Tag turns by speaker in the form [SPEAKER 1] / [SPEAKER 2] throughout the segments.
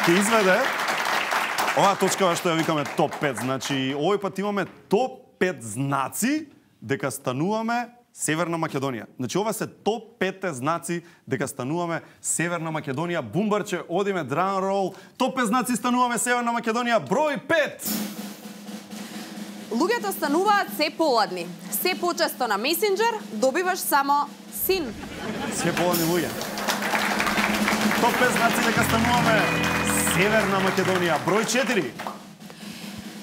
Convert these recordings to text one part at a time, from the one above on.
[SPEAKER 1] Ке изведе оваа точкава што ја викаме топ 5. Значи, овој пат имаме топ 5 знаци дека стануваме Северна Македонија. Значи, ова се топ 5 знаци дека стануваме Северна Македонија. Бумбарче, одиме, драм рол. Топ 5 знаци стануваме Северна Македонија. Број 5.
[SPEAKER 2] Луѓето стануваат се поладни. Се почесто на месенџер добиваш само син.
[SPEAKER 1] Се поладни луѓе. Топ 5 знаци дека стануваме Северна Македонија. Број 4.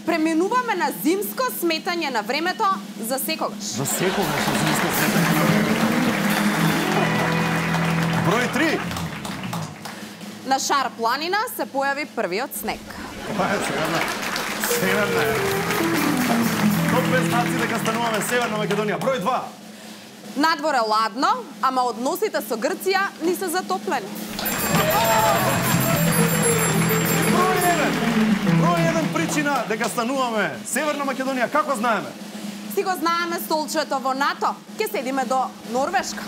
[SPEAKER 2] Преминуваме на зимско сметање на времето за секогаш.
[SPEAKER 1] За секогаш на зимско сметање на времето. Број 3.
[SPEAKER 2] На Шар планина се појави првиот снег.
[SPEAKER 1] Ова е Северна е. Топ 5 знаци дека стануваме Северна Македонија. Број 2.
[SPEAKER 2] Надвор е ладно, ама односите со Грција ни се затоплени.
[SPEAKER 1] Број 1 причина дека стануваме Северна Македонија. Како знаеме?
[SPEAKER 2] Си го знаеме столчето во НАТО. Ке седиме до Норвешка.